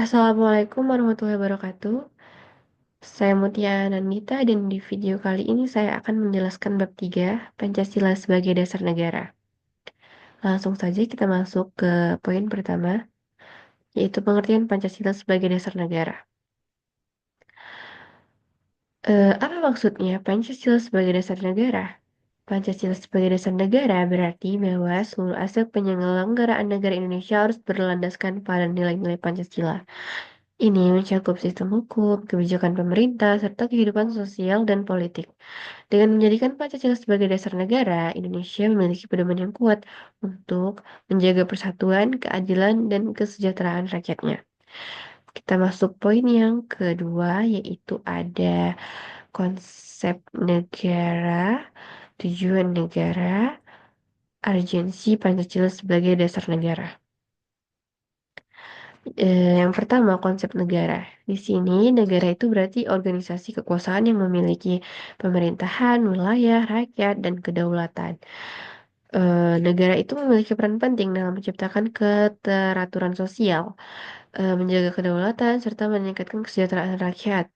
Assalamualaikum warahmatullahi wabarakatuh. Saya Mutia Nandita dan di video kali ini saya akan menjelaskan bab 3 Pancasila sebagai dasar negara. Langsung saja kita masuk ke poin pertama, yaitu pengertian Pancasila sebagai dasar negara. Apa maksudnya Pancasila sebagai dasar negara? Pancasila sebagai dasar negara berarti bahwa seluruh aspek penyelenggaraan negara Indonesia harus berlandaskan pada nilai-nilai Pancasila. Ini mencakup sistem hukum, kebijakan pemerintah, serta kehidupan sosial dan politik. Dengan menjadikan Pancasila sebagai dasar negara, Indonesia memiliki pedoman yang kuat untuk menjaga persatuan, keadilan, dan kesejahteraan rakyatnya. Kita masuk poin yang kedua, yaitu ada konsep negara, tujuan negara, urgensi Pancasila sebagai dasar negara. Yang pertama, konsep negara. Di sini, negara itu berarti organisasi kekuasaan yang memiliki pemerintahan, wilayah, rakyat, dan kedaulatan. Negara itu memiliki peran penting dalam menciptakan keteraturan sosial, menjaga kedaulatan, serta meningkatkan kesejahteraan rakyat.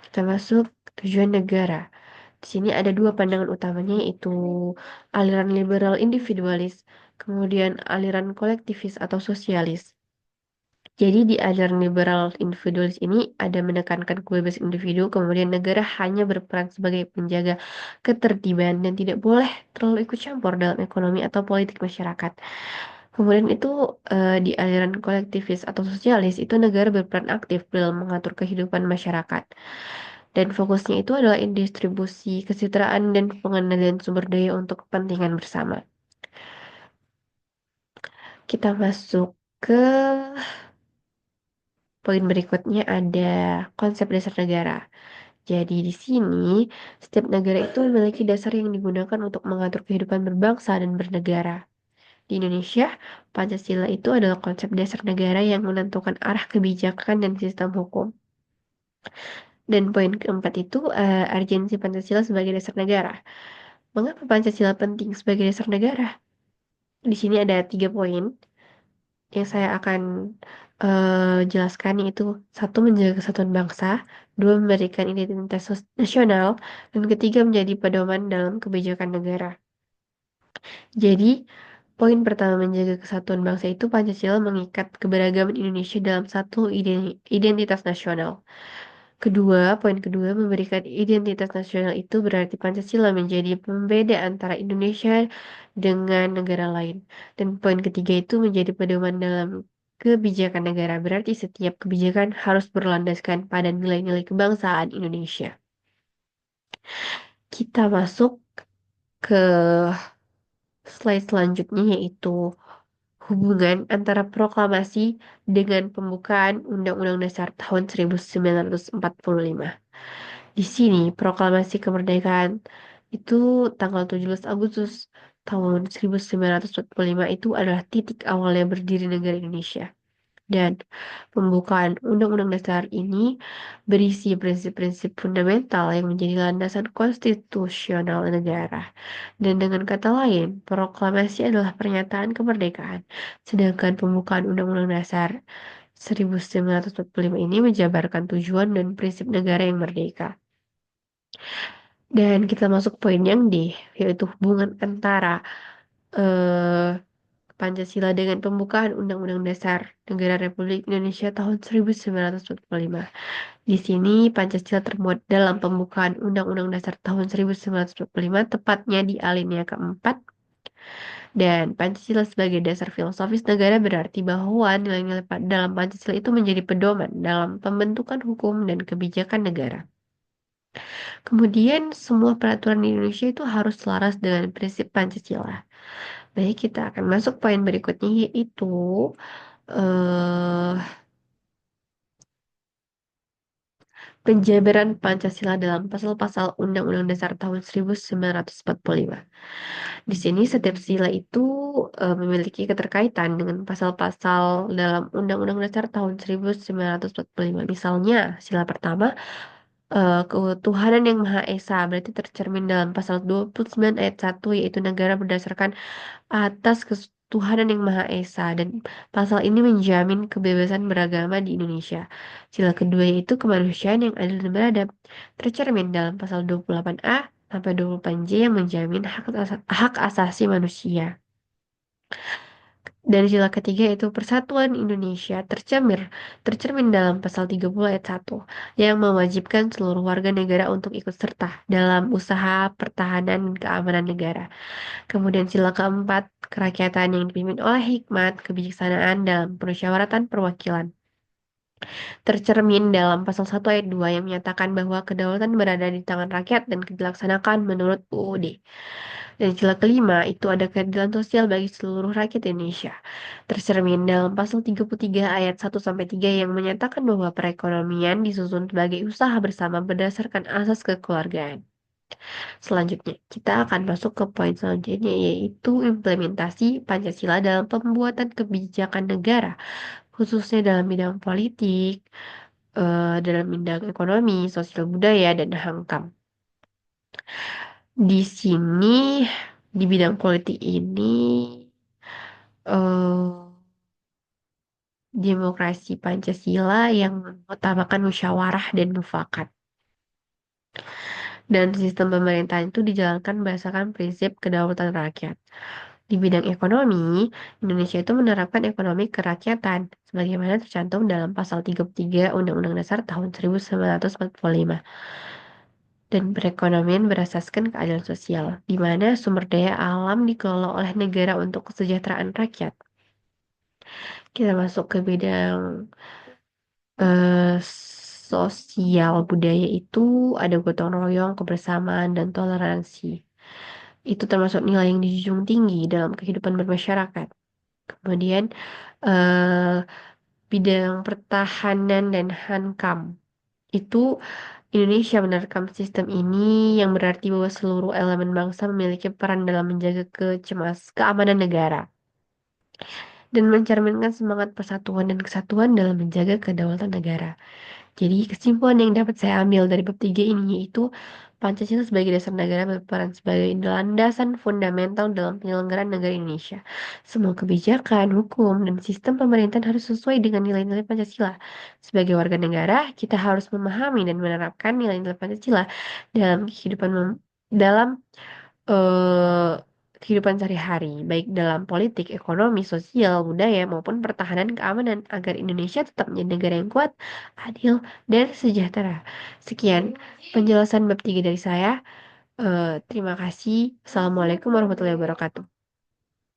Kita masuk tujuan negara. Di sini ada dua pandangan utamanya, yaitu aliran liberal individualis, kemudian aliran kolektivis atau sosialis. Jadi di ajaran liberal individualis ini ada menekankan kebebasan individu, kemudian negara hanya berperan sebagai penjaga ketertiban dan tidak boleh terlalu ikut campur dalam ekonomi atau politik masyarakat. Kemudian itu di aliran kolektivis atau sosialis itu negara berperan aktif dalam mengatur kehidupan masyarakat. Dan fokusnya itu adalah distribusi, kesejahteraan, dan pengendalian sumber daya untuk kepentingan bersama. Kita masuk ke poin berikutnya ada konsep dasar negara. Jadi di sini, setiap negara itu memiliki dasar yang digunakan untuk mengatur kehidupan berbangsa dan bernegara. Di Indonesia, Pancasila itu adalah konsep dasar negara yang menentukan arah kebijakan dan sistem hukum. Dan poin keempat itu urgensi Pancasila sebagai dasar negara. Mengapa Pancasila penting sebagai dasar negara? Di sini ada 3 poin yang saya akan jelaskan, yaitu satu, menjaga kesatuan bangsa, dua, memberikan identitas nasional, dan ketiga, menjadi pedoman dalam kebijakan negara. Jadi, poin pertama, menjaga kesatuan bangsa itu Pancasila mengikat keberagaman Indonesia dalam satu identitas nasional. Kedua, poin kedua, memberikan identitas nasional itu berarti Pancasila menjadi pembeda antara Indonesia dengan negara lain. Dan poin ketiga itu menjadi pedoman dalam kebijakan negara, berarti setiap kebijakan harus berlandaskan pada nilai-nilai kebangsaan Indonesia. Kita masuk ke slide selanjutnya, yaitu hubungan antara proklamasi dengan pembukaan Undang-Undang Dasar tahun 1945. Di sini, proklamasi kemerdekaan itu tanggal 17 Agustus tahun 1945 itu adalah titik awalnya berdiri negara Indonesia. Dan pembukaan Undang-Undang Dasar ini berisi prinsip-prinsip fundamental yang menjadi landasan konstitusional negara. Dan dengan kata lain, proklamasi adalah pernyataan kemerdekaan, sedangkan pembukaan Undang-Undang Dasar 1945 ini menjabarkan tujuan dan prinsip negara yang merdeka. Dan kita masuk poin yang D, yaitu hubungan antara eh, Pancasila dengan pembukaan Undang-Undang Dasar Negara Republik Indonesia tahun 1945. Di sini Pancasila termuat dalam pembukaan Undang-Undang Dasar tahun 1945, tepatnya di alinea keempat. Dan Pancasila sebagai dasar filosofis negara berarti bahwa nilai-nilai dalam Pancasila itu menjadi pedoman dalam pembentukan hukum dan kebijakan negara. Kemudian semua peraturan di Indonesia itu harus selaras dengan prinsip Pancasila. Baik, kita akan masuk poin berikutnya, yaitu eh, penjabaran Pancasila dalam pasal-pasal Undang-Undang Dasar tahun 1945. Di sini setiap sila itu memiliki keterkaitan dengan pasal-pasal dalam Undang-Undang Dasar tahun 1945. Misalnya, sila pertama, ketuhanan yang Maha Esa berarti tercermin dalam pasal 29 ayat 1, yaitu negara berdasarkan atas Tuhan yang Maha Esa dan pasal ini menjamin kebebasan beragama di Indonesia. Sila kedua yaitu kemanusiaan yang adil dan beradab, tercermin dalam pasal 28A sampai 28J yang menjamin hak asasi manusia. Dan sila ketiga yaitu Persatuan Indonesia tercermin dalam pasal 30 ayat 1 yang mewajibkan seluruh warga negara untuk ikut serta dalam usaha pertahanan dan keamanan negara. Kemudian sila keempat, kerakyatan yang dipimpin oleh hikmat kebijaksanaan dalam permusyawaratan perwakilan. Tercermin dalam pasal 1 ayat 2 yang menyatakan bahwa kedaulatan berada di tangan rakyat dan dilaksanakan menurut UUD. Dan sila kelima itu ada keadilan sosial bagi seluruh rakyat Indonesia. Tercermin dalam pasal 33 ayat 1-3 yang menyatakan bahwa perekonomian disusun sebagai usaha bersama berdasarkan asas kekeluargaan. Selanjutnya, kita akan masuk ke poin selanjutnya yaitu implementasi Pancasila dalam pembuatan kebijakan negara, khususnya dalam bidang politik, dalam bidang ekonomi, sosial budaya, dan HAMKAM. Di sini, di bidang politik ini, eh, demokrasi Pancasila yang mengutamakan musyawarah dan mufakat. Dan sistem pemerintahan itu dijalankan berdasarkan prinsip kedaulatan rakyat. Di bidang ekonomi, Indonesia itu menerapkan ekonomi kerakyatan, sebagaimana tercantum dalam pasal 33 Undang-Undang Dasar tahun 1945. Dan perekonomian berasaskan keadilan sosial, di mana sumber daya alam dikelola oleh negara untuk kesejahteraan rakyat. Kita masuk ke bidang sosial budaya itu ada gotong royong, kebersamaan, dan toleransi. Itu termasuk nilai yang dijunjung tinggi dalam kehidupan bermasyarakat. Kemudian eh, bidang pertahanan dan hankam itu Indonesia menerapkan sistem ini yang berarti bahwa seluruh elemen bangsa memiliki peran dalam menjaga keamanan negara dan mencerminkan semangat persatuan dan kesatuan dalam menjaga kedaulatan negara. Jadi kesimpulan yang dapat saya ambil dari bab 3 ini yaitu Pancasila sebagai dasar negara berperan sebagai landasan fundamental dalam penyelenggaraan negara Indonesia. Semua kebijakan, hukum, dan sistem pemerintahan harus sesuai dengan nilai-nilai Pancasila. Sebagai warga negara, kita harus memahami dan menerapkan nilai-nilai Pancasila dalam dalam eh, kehidupan sehari-hari, baik dalam politik, ekonomi, sosial, budaya, maupun pertahanan keamanan, agar Indonesia tetap menjadi negara yang kuat, adil, dan sejahtera. Sekian penjelasan bab 3 dari saya. Terima kasih. Assalamualaikum warahmatullahi wabarakatuh.